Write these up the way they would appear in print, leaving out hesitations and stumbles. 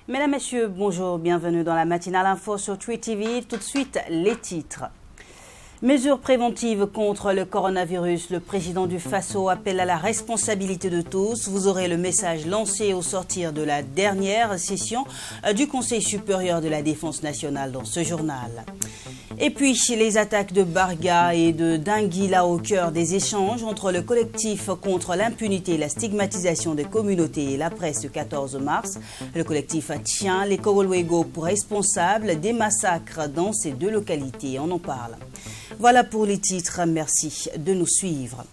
Mesdames, Messieurs, bonjour, bienvenue dans la matinale info sur Twi TV. Tout de suite, les titres. Mesures préventives contre le coronavirus. Le président du Faso appelle à la responsabilité de tous. Vous aurez le message lancé au sortir de la dernière session du Conseil supérieur de la défense nationale dans ce journal. Et puis, les attaques de Barga et de Dinguila au cœur des échanges entre le collectif contre l'impunité et la stigmatisation des communautés et la presse le 14 mars. Le collectif tient les Korolwego pour responsables des massacres dans ces deux localités. On en parle. Voilà pour les titres. Merci de nous suivre.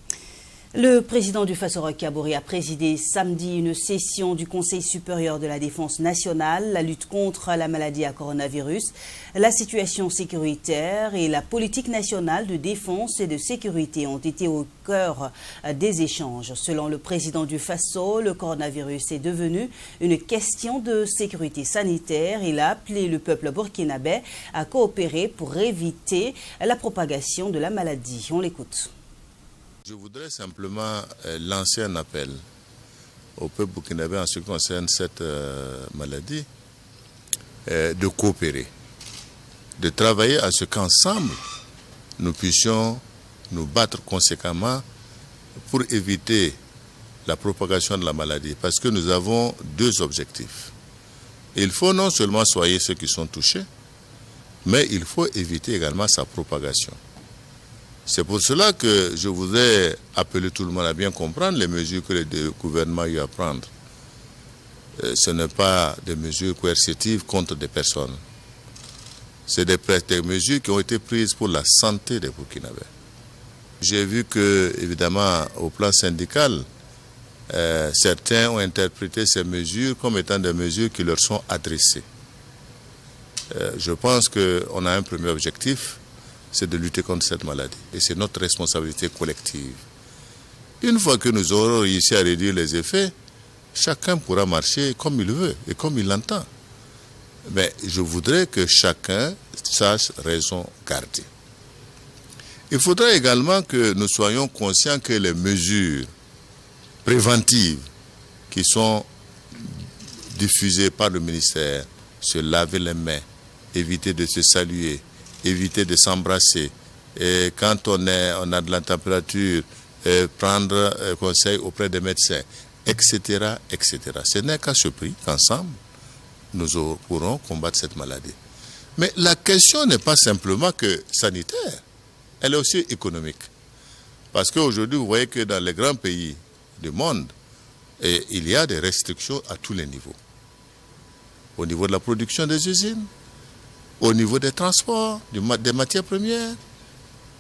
Le président du Faso Roch Kaboré a présidé samedi une session du Conseil supérieur de la défense nationale. La lutte contre la maladie à coronavirus, la situation sécuritaire et la politique nationale de défense et de sécurité ont été au cœur des échanges. Selon le président du Faso, le coronavirus est devenu une question de sécurité sanitaire. Il a appelé le peuple burkinabé à coopérer pour éviter la propagation de la maladie. On l'écoute. Je voudrais simplement lancer un appel au peuple burkinabé en ce qui concerne cette maladie, de coopérer, de travailler à ce qu'ensemble nous puissions nous battre conséquemment pour éviter la propagation de la maladie. Parce que nous avons deux objectifs. Il faut non seulement soigner ceux qui sont touchés, mais il faut éviter également sa propagation. C'est pour cela que je voudrais appeler tout le monde à bien comprendre les mesures que le gouvernement a eu à prendre. Ce n'est pas des mesures coercitives contre des personnes. C'est des mesures qui ont été prises pour la santé des Burkinabés. J'ai vu que, évidemment, au plan syndical, certains ont interprété ces mesures comme étant des mesures qui leur sont adressées. Je pense qu'on a un premier objectif, c'est de lutter contre cette maladie. Et c'est notre responsabilité collective. Une fois que nous aurons réussi à réduire les effets, chacun pourra marcher comme il veut et comme il l'entend. Mais je voudrais que chacun sache raison garder. Il faudra également que nous soyons conscients que les mesures préventives qui sont diffusées par le ministère, se laver les mains, éviter de se saluer, éviter de s'embrasser, et quand on a de la température, prendre conseil auprès des médecins, etc., etc. Ce n'est qu'à ce prix qu'ensemble, nous pourrons combattre cette maladie. Mais la question n'est pas simplement que sanitaire, elle est aussi économique. Parce qu'aujourd'hui, vous voyez que dans les grands pays du monde, il y a des restrictions à tous les niveaux. Au niveau de la production des usines, au niveau des transports, des matières premières.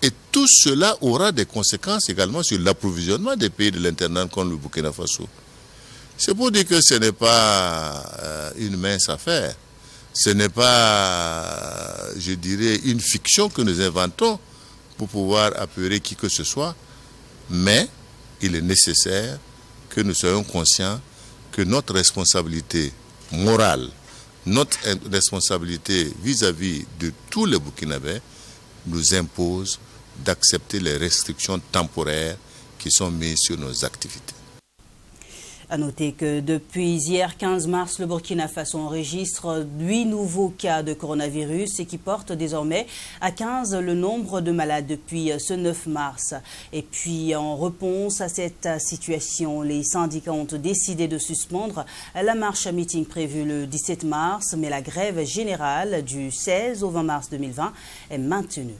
Et tout cela aura des conséquences également sur l'approvisionnement des pays de l'intérieur comme le Burkina Faso. C'est pour dire que ce n'est pas une mince affaire. Ce n'est pas, je dirais, une fiction que nous inventons pour pouvoir apeurer qui que ce soit. Mais il est nécessaire que nous soyons conscients que notre responsabilité morale, notre responsabilité vis-à-vis de tous les Burkinabés nous impose d'accepter les restrictions temporaires qui sont mises sur nos activités. À noter que depuis hier 15 mars, le Burkina Faso enregistre 8 nouveaux cas de coronavirus et qui porte désormais à 15 le nombre de malades depuis ce 9 mars. Et puis en réponse à cette situation, les syndicats ont décidé de suspendre la marche meeting prévue le 17 mars, mais la grève générale du 16 au 20 mars 2020 est maintenue.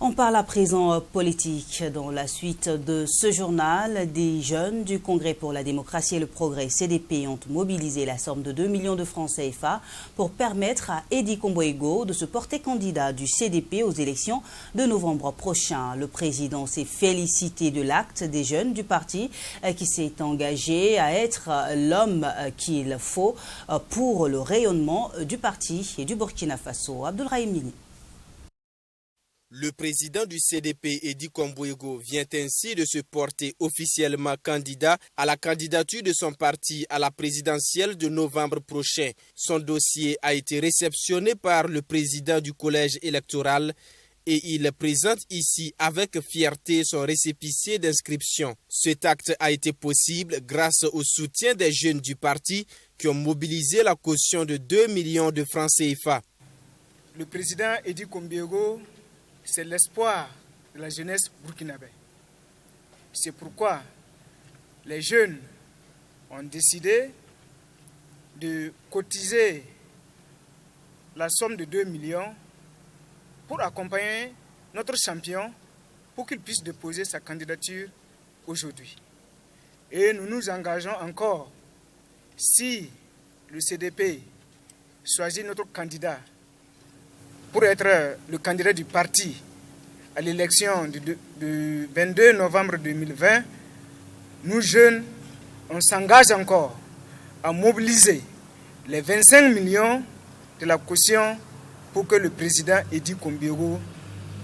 On parle à présent politique. Dans la suite de ce journal, des jeunes du Congrès pour la démocratie et le progrès CDP ont mobilisé la somme de 2 millions de francs CFA pour permettre à Edi Komboego de se porter candidat du CDP aux élections de novembre prochain. Le président s'est félicité de l'acte des jeunes du parti qui s'est engagé à être l'homme qu'il faut pour le rayonnement du parti et du Burkina Faso. Abdoulrahim Nini. Le président du CDP, Edi Komboego, vient ainsi de se porter officiellement candidat à la candidature de son parti à la présidentielle de novembre prochain. Son dossier a été réceptionné par le président du collège électoral et il présente ici avec fierté son récépissé d'inscription. Cet acte a été possible grâce au soutien des jeunes du parti qui ont mobilisé la caution de 2 millions de francs CFA. Le président Edi Kombiego, c'est l'espoir de la jeunesse burkinabé. C'est pourquoi les jeunes ont décidé de cotiser la somme de 2 millions pour accompagner notre champion pour qu'il puisse déposer sa candidature aujourd'hui. Et nous nous engageons encore, si le CDP choisit notre candidat pour être le candidat du parti à l'élection du 22 novembre 2020, nous jeunes, on s'engage encore à mobiliser les 25 millions de la caution pour que le président Edi Kombiego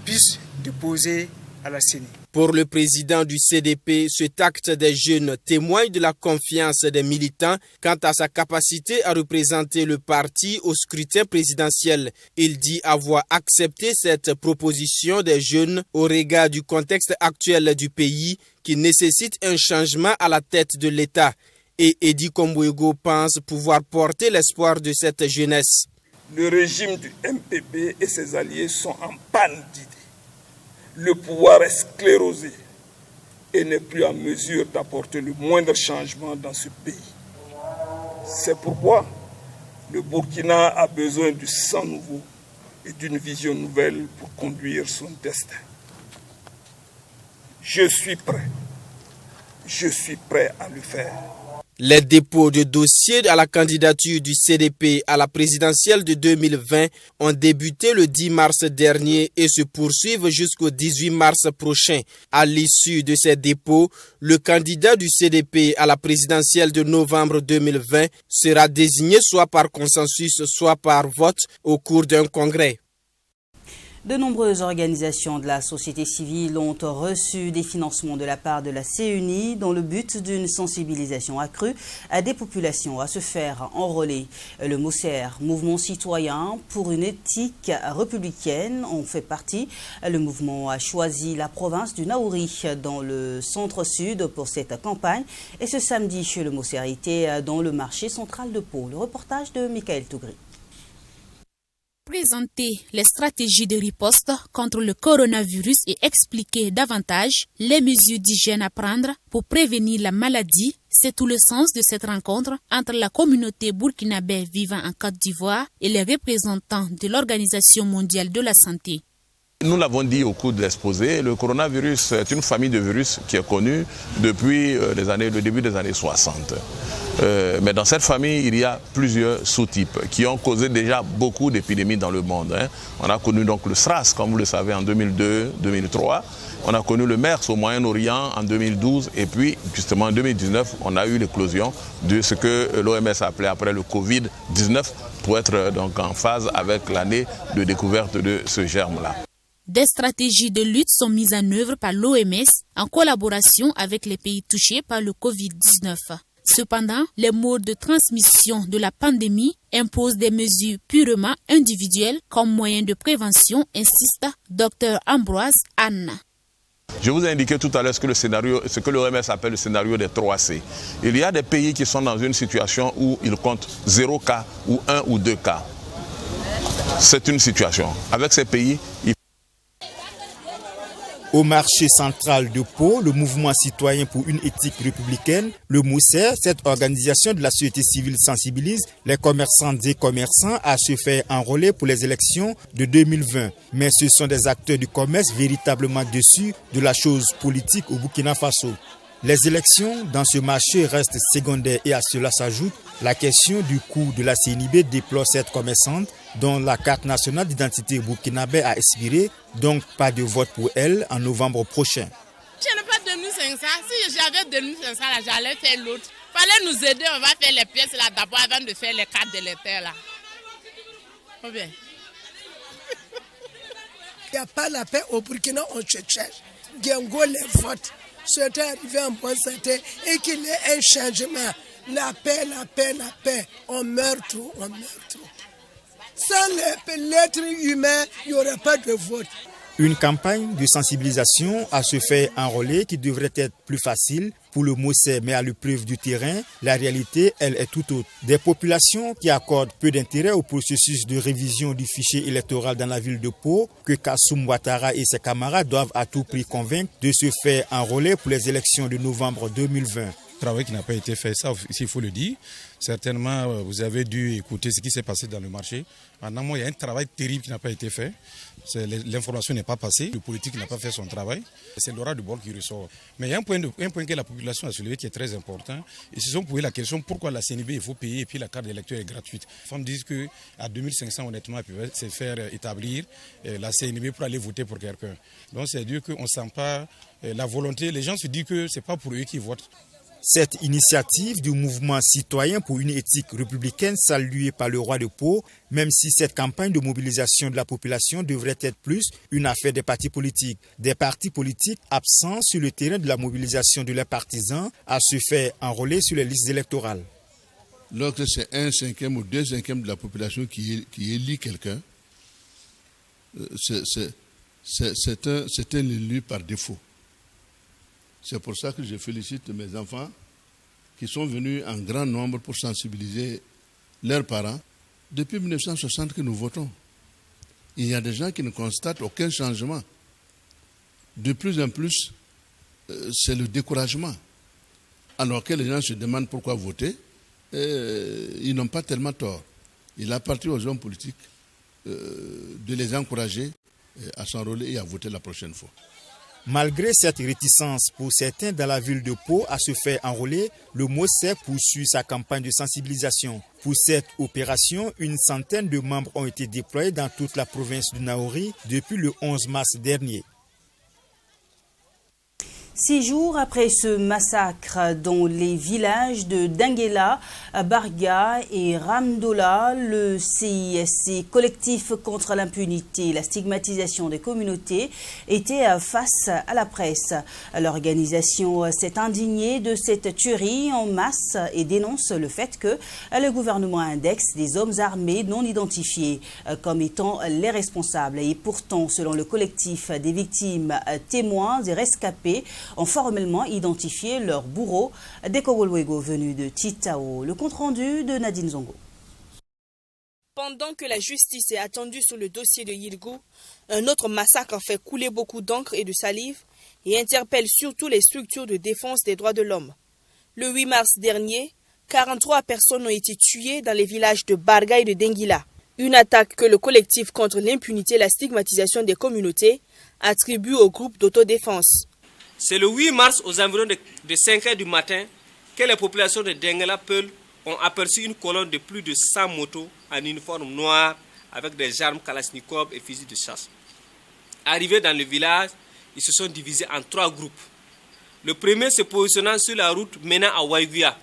puisse déposer à la CENI. Pour le président du CDP, cet acte des jeunes témoigne de la confiance des militants quant à sa capacité à représenter le parti au scrutin présidentiel. Il dit avoir accepté cette proposition des jeunes au regard du contexte actuel du pays qui nécessite un changement à la tête de l'État. Et Edi Kombiego pense pouvoir porter l'espoir de cette jeunesse. Le régime du MPP et ses alliés sont en panne d'idées. Le pouvoir est sclérosé et n'est plus en mesure d'apporter le moindre changement dans ce pays. C'est pourquoi le Burkina a besoin du sang nouveau et d'une vision nouvelle pour conduire son destin. Je suis prêt à le faire. Les dépôts de dossiers à la candidature du CDP à la présidentielle de 2020 ont débuté le 10 mars dernier et se poursuivent jusqu'au 18 mars prochain. À l'issue de ces dépôts, le candidat du CDP à la présidentielle de novembre 2020 sera désigné soit par consensus, soit par vote au cours d'un congrès. De nombreuses organisations de la société civile ont reçu des financements de la part de la CENI dans le but d'une sensibilisation accrue à des populations à se faire enrôler. Le MOCER, Mouvement citoyen pour une éthique républicaine, en fait partie. Le mouvement a choisi la province du Naouri dans le centre-sud pour cette campagne. Et ce samedi, le MOCER était dans le marché central de Pau. Le reportage de Michael Tougri. Présenter les stratégies de riposte contre le coronavirus et expliquer davantage les mesures d'hygiène à prendre pour prévenir la maladie, c'est tout le sens de cette rencontre entre la communauté burkinabé vivant en Côte d'Ivoire et les représentants de l'Organisation mondiale de la santé. Nous l'avons dit au cours de l'exposé, le coronavirus est une famille de virus qui est connue depuis le début des années 60. Mais dans cette famille, il y a plusieurs sous-types qui ont causé déjà beaucoup d'épidémies dans le monde. On a connu donc le SRAS, comme vous le savez, en 2002-2003. On a connu le MERS au Moyen-Orient en 2012. Et puis, justement, en 2019, on a eu l'éclosion de ce que l'OMS appelait après le Covid-19 pour être donc en phase avec l'année de découverte de ce germe-là. Des stratégies de lutte sont mises en œuvre par l'OMS en collaboration avec les pays touchés par le Covid-19. Cependant, les modes de transmission de la pandémie imposent des mesures purement individuelles comme moyen de prévention, insiste Dr Ambroise Anne. Je vous ai indiqué tout à l'heure ce que l'OMS appelle le scénario des 3C. Il y a des pays qui sont dans une situation où ils comptent 0 cas ou 1 ou 2 cas. C'est une situation. Avec ces pays, Au marché central de Pau, le mouvement citoyen pour une éthique républicaine, le MOCER, cette organisation de la société civile sensibilise les commerçants et commerçants à se faire enrôler pour les élections de 2020. Mais ce sont des acteurs du commerce véritablement déçus de la chose politique au Burkina Faso. Les élections dans ce marché restent secondaires et à cela s'ajoute la question du coût de la CNIB déplore cette commerçante dont la carte nationale d'identité burkinabé a expiré, donc pas de vote pour elle en novembre prochain. Je n'ai pas 2500, si j'avais 2500 là, j'allais faire l'autre. Fallait nous aider, on va faire les pièces là d'abord avant de faire les cartes d'électeurs là. Ou bien. Il n'y a pas la paix au Burkina, on se cherche. Gengo les votes. C'est arrivé en bon santé et qu'il y ait un changement. La paix, la paix, la paix. On meurt trop, on meurt trop. Sans l'être humain, il n'y aurait pas de vote. Une campagne de sensibilisation à se faire enrôler qui devrait être plus facile pour le Mosser, mais à l'épreuve du terrain, la réalité, elle est tout autre. Des populations qui accordent peu d'intérêt au processus de révision du fichier électoral dans la ville de Pau, que Kassoum Ouattara et ses camarades doivent à tout prix convaincre de se faire enrôler pour les élections de novembre 2020. Travail qui n'a pas été fait, ça il faut le dire. Certainement, vous avez dû écouter ce qui s'est passé dans le marché. En amont, il y a un travail terrible qui n'a pas été fait. L'information n'est pas passée, le politique n'a pas fait son travail. C'est l'aura du bord qui ressort. Mais il y a un point que la population a soulevé qui est très important. Ils se sont posé la question pourquoi la CNB il faut payer et puis la carte d'électeur est gratuite. Les femmes disent qu'à 2500, honnêtement, elles peuvent se faire établir la CNB pour aller voter pour quelqu'un. Donc c'est dire qu'on ne sent pas la volonté. Les gens se disent que ce n'est pas pour eux qui votent. Cette initiative du mouvement citoyen pour une éthique républicaine saluée par le roi de Pau, même si cette campagne de mobilisation de la population devrait être plus une affaire des partis politiques. Des partis politiques absents sur le terrain de la mobilisation de leurs partisans à se faire enrôler sur les listes électorales. Lorsque c'est 1/5 ou 2/5 de la population qui élit quelqu'un, c'est un élu par défaut. C'est pour ça que je félicite mes enfants qui sont venus en grand nombre pour sensibiliser leurs parents. Depuis 1960 que nous votons. Il y a des gens qui ne constatent aucun changement. De plus en plus, c'est le découragement. Alors que les gens se demandent pourquoi voter, ils n'ont pas tellement tort. Il appartient aux hommes politiques de les encourager à s'enrôler et à voter la prochaine fois. Malgré cette réticence pour certains dans la ville de Pau à se faire enrôler, le Mosser poursuit sa campagne de sensibilisation. Pour cette opération, une centaine de membres ont été déployés dans toute la province du Naouri depuis le 11 mars dernier. 6 jours après ce massacre dans les villages de Denguela, Barga et Ramdola, le CISC, collectif contre l'impunité et la stigmatisation des communautés, était face à la presse. L'organisation s'est indignée de cette tuerie en masse et dénonce le fait que le gouvernement indexe des hommes armés non identifiés comme étant les responsables. Et pourtant, selon le collectif des victimes, témoins et rescapés, ont formellement identifié leur bourreau. Des Kogolwego venus de Titao. Le compte-rendu de Nadine Zongo. Pendant que la justice est attendue sur le dossier de Yilgou, un autre massacre fait couler beaucoup d'encre et de salive et interpelle surtout les structures de défense des droits de l'homme. Le 8 mars dernier, 43 personnes ont été tuées dans les villages de Barga et de Denguila. Une attaque que le collectif contre l'impunité et la stigmatisation des communautés attribue au groupe d'autodéfense. C'est le 8 mars aux environs de 5 h du matin que les populations de Denguela Peul ont aperçu une colonne de plus de 100 motos en uniforme noir avec des armes Kalachnikov et fusils de chasse. Arrivés dans le village, ils se sont divisés en 3 groupes. Le premier se positionnant sur la route menant à Waiguia.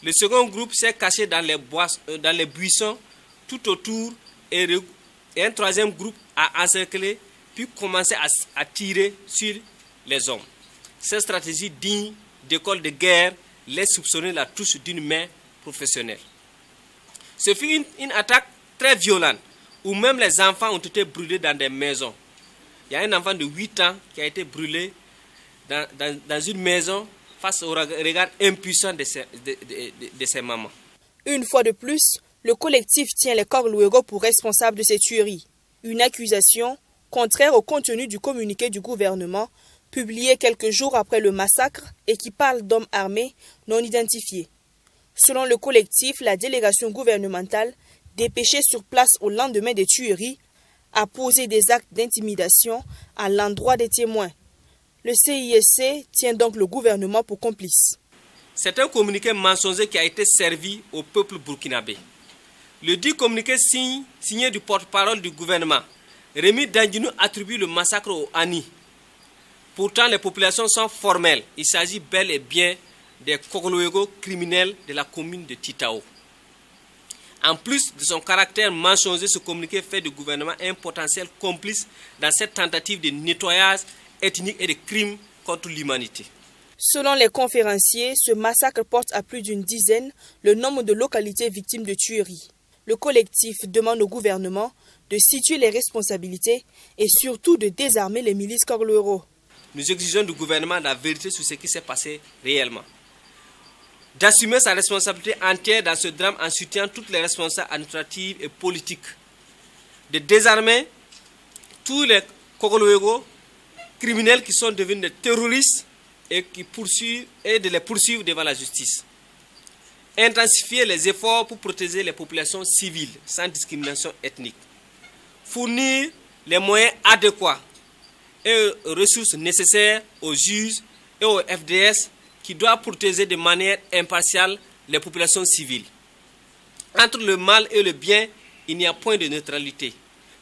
Le second groupe s'est caché dans les buissons tout autour et un troisième groupe a encerclé puis commencé à tirer sur les hommes. Cette stratégie digne d'école de guerre laisse soupçonner la touche d'une main professionnelle. Ce fut une attaque très violente où même les enfants ont été brûlés dans des maisons. Il y a un enfant de 8 ans qui a été brûlé dans une maison face au regard impuissant de ses mamans. Une fois de plus, le collectif tient les Kogolwego pour responsables de ces tueries. Une accusation contraire au contenu du communiqué du gouvernement publié quelques jours après le massacre et qui parle d'hommes armés non identifiés. Selon le collectif, la délégation gouvernementale, dépêchée sur place au lendemain des tueries, a posé des actes d'intimidation à l'endroit des témoins. Le CISC tient donc le gouvernement pour complice. C'est un communiqué mensonger qui a été servi au peuple burkinabé. Le dit communiqué signé du porte-parole du gouvernement, Rémi Dandinou, attribue le massacre au Ani. Pourtant, les populations sont formelles. Il s'agit bel et bien des Kogolwego criminels de la commune de Titao. En plus de son caractère mensonger, ce communiqué fait du gouvernement un potentiel complice dans cette tentative de nettoyage ethnique et de crimes contre l'humanité. Selon les conférenciers, ce massacre porte à plus d'une dizaine le nombre de localités victimes de tueries. Le collectif demande au gouvernement de situer les responsabilités et surtout de désarmer les milices Korluero. Nous exigeons du gouvernement la vérité sur ce qui s'est passé réellement. D'assumer sa responsabilité entière dans ce drame en soutenant toutes les responsables administratives et politiques. De désarmer tous les Korluero criminels qui sont devenus des terroristes et de les poursuivre devant la justice. Intensifier les efforts pour protéger les populations civiles sans discrimination ethnique. Fournir les moyens adéquats et ressources nécessaires aux juges et aux FDS qui doivent protéger de manière impartiale les populations civiles. Entre le mal et le bien, il n'y a point de neutralité.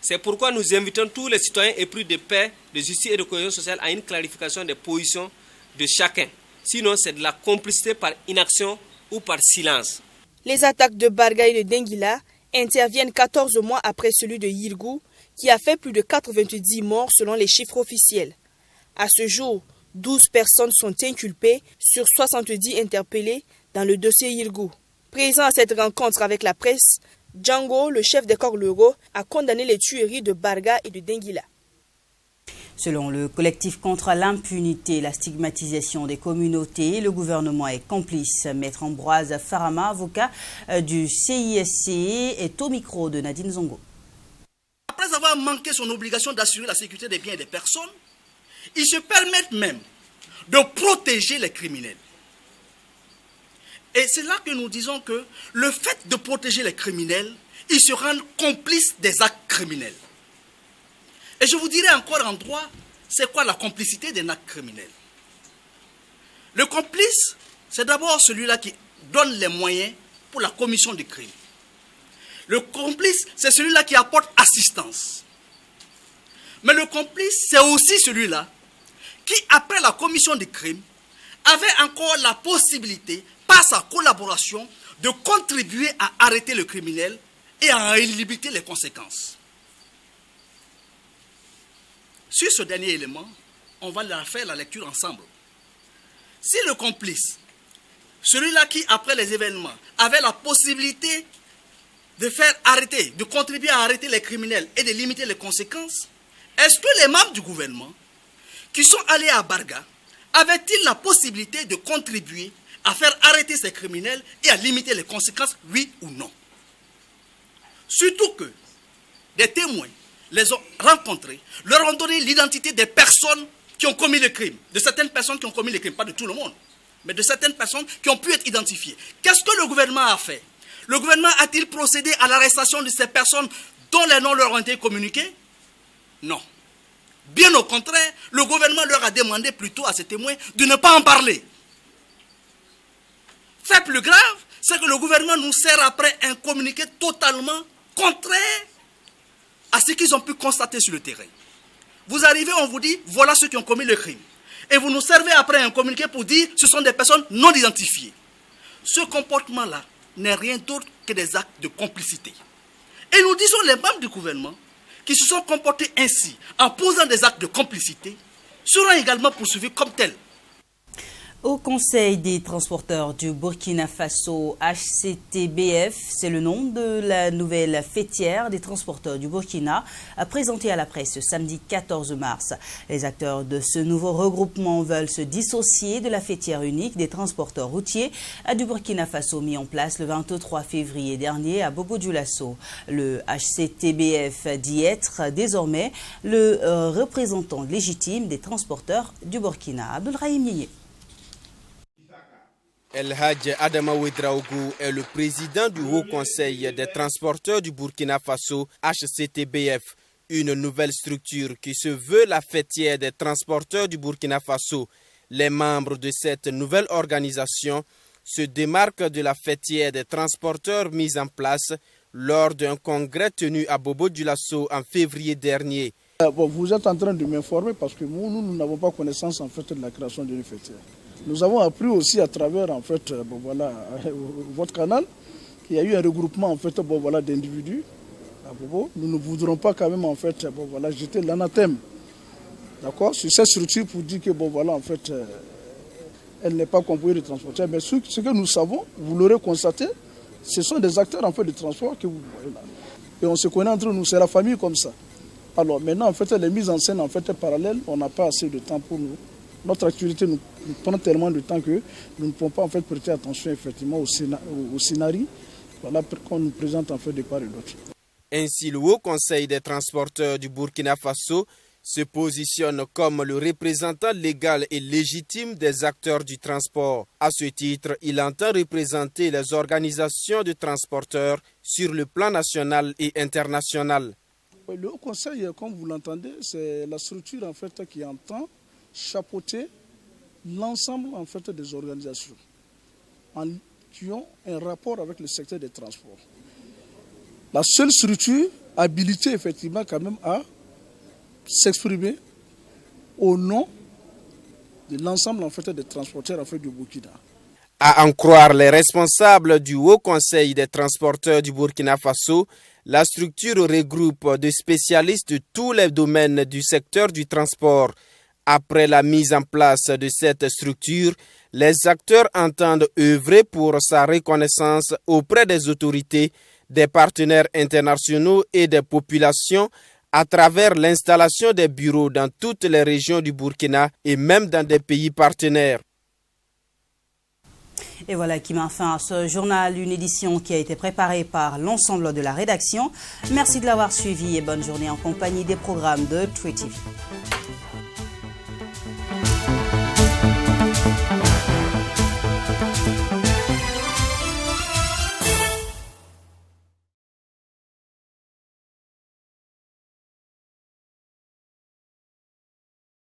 C'est pourquoi nous invitons tous les citoyens épris de paix, de justice et de cohésion sociale à une clarification des positions de chacun. Sinon, c'est de la complicité par inaction ou par silence. Les attaques de Barga et de Denguila interviennent 14 mois après celui de Yirgou, qui a fait plus de 90 morts selon les chiffres officiels. À ce jour, 12 personnes sont inculpées sur 70 interpellées dans le dossier Yirgou. Présent à cette rencontre avec la presse, Django, le chef des Korluero, a condamné les tueries de Barga et de Denguila. Selon le collectif contre l'impunité et la stigmatisation des communautés, le gouvernement est complice. Maître Ambroise Farama, avocat du CISC, est au micro de Nadine Zongo. Après avoir manqué son obligation d'assurer la sécurité des biens et des personnes, ils se permettent même de protéger les criminels. Et c'est là que nous disons que le fait de protéger les criminels, ils se rendent complices des actes criminels. Et je vous dirai encore en droit, c'est quoi la complicité d'un acte criminel? Le complice, c'est d'abord celui-là qui donne les moyens pour la commission du crime. Le complice, c'est celui-là qui apporte assistance. Mais le complice, c'est aussi celui-là qui, après la commission du crime, avait encore la possibilité, par sa collaboration, de contribuer à arrêter le criminel et à en limiter les conséquences. Sur ce dernier élément, on va faire la lecture ensemble. Si le complice, celui-là qui, après les événements, avait la possibilité de faire arrêter, de contribuer à arrêter les criminels et de limiter les conséquences, est-ce que les membres du gouvernement qui sont allés à Barga avaient-ils la possibilité de contribuer à faire arrêter ces criminels et à limiter les conséquences, oui ou non? Surtout que des témoins les ont rencontrés, leur ont donné l'identité des personnes qui ont commis le crime, de certaines personnes qui ont commis le crime, pas de tout le monde, mais de certaines personnes qui ont pu être identifiées. Qu'est-ce que le gouvernement a fait? Le gouvernement a-t-il procédé à l'arrestation de ces personnes dont les noms leur ont été communiqués? Non. Bien au contraire, le gouvernement leur a demandé plutôt à ces témoins de ne pas en parler. Fait plus grave, c'est que le gouvernement nous sert après un communiqué totalement contraire à ce qu'ils ont pu constater sur le terrain. Vous arrivez, on vous dit, voilà ceux qui ont commis le crime. Et vous nous servez après un communiqué pour dire, ce sont des personnes non identifiées. Ce comportement-là n'est rien d'autre que des actes de complicité. Et nous disons, les membres du gouvernement qui se sont comportés ainsi, en posant des actes de complicité, seront également poursuivis comme tels. Au Conseil des transporteurs du Burkina Faso, HCTBF, c'est le nom de la nouvelle fêtière des transporteurs du Burkina, présentée à la presse ce samedi 14 mars. Les acteurs de ce nouveau regroupement veulent se dissocier de la fêtière unique des transporteurs routiers du Burkina Faso, mis en place le 23 février dernier à Bobo-Dioulasso. Le HCTBF dit être désormais le représentant légitime des transporteurs du Burkina. Abdoulrahim Nié. El Hadj Adama Ouedraogo est le président du Haut Conseil des transporteurs du Burkina Faso, HCTBF, une nouvelle structure qui se veut la fêtière des transporteurs du Burkina Faso. Les membres de cette nouvelle organisation se démarquent de la fêtière des transporteurs mise en place lors d'un congrès tenu à Bobo-Dioulasso en février dernier. Vous êtes en train de m'informer parce que nous n'avons pas connaissance en fait de la création d'une fêtière. Nous avons appris aussi à travers en fait, votre canal qu'il y a eu un regroupement en fait, d'individus à Bobo. Nous ne voudrons pas quand même en fait, jeter l'anathème sur cette structure pour dire que en fait, elle n'est pas composée de transporteurs. Mais ce que nous savons, vous l'aurez constaté, ce sont des acteurs en fait, de transport que vous voyez là. et on se connaît entre nous, c'est la famille comme ça. Alors maintenant, en fait, les mises en scène en fait, parallèles, on n'a pas assez de temps pour nous. Notre activité nous prend tellement de temps que nous ne pouvons pas en fait, prêter attention effectivement au scénario voilà, qu'on nous présente en fait, de part et d'autre. Ainsi, le Haut Conseil des transporteurs du Burkina Faso se positionne comme le représentant légal et légitime des acteurs du transport. À ce titre, il entend représenter les organisations de transporteurs sur le plan national et international. Le Haut Conseil, comme vous l'entendez, c'est la structure en fait, qui entend chapeauter l'ensemble en fait, des organisations qui ont un rapport avec le secteur des transports. La seule structure habilitée effectivement quand même à s'exprimer au nom de l'ensemble en fait, des transporteurs en fait, du Burkina. À en croire les responsables du Haut Conseil des transporteurs du Burkina Faso, la structure regroupe des spécialistes de tous les domaines du secteur du transport. Après la mise en place de cette structure, les acteurs entendent œuvrer pour sa reconnaissance auprès des autorités, des partenaires internationaux et des populations à travers l'installation des bureaux dans toutes les régions du Burkina et même dans des pays partenaires. Et voilà qui met fin à ce journal, une édition qui a été préparée par l'ensemble de la rédaction. Merci de l'avoir suivi et bonne journée en compagnie des programmes de TWI TV.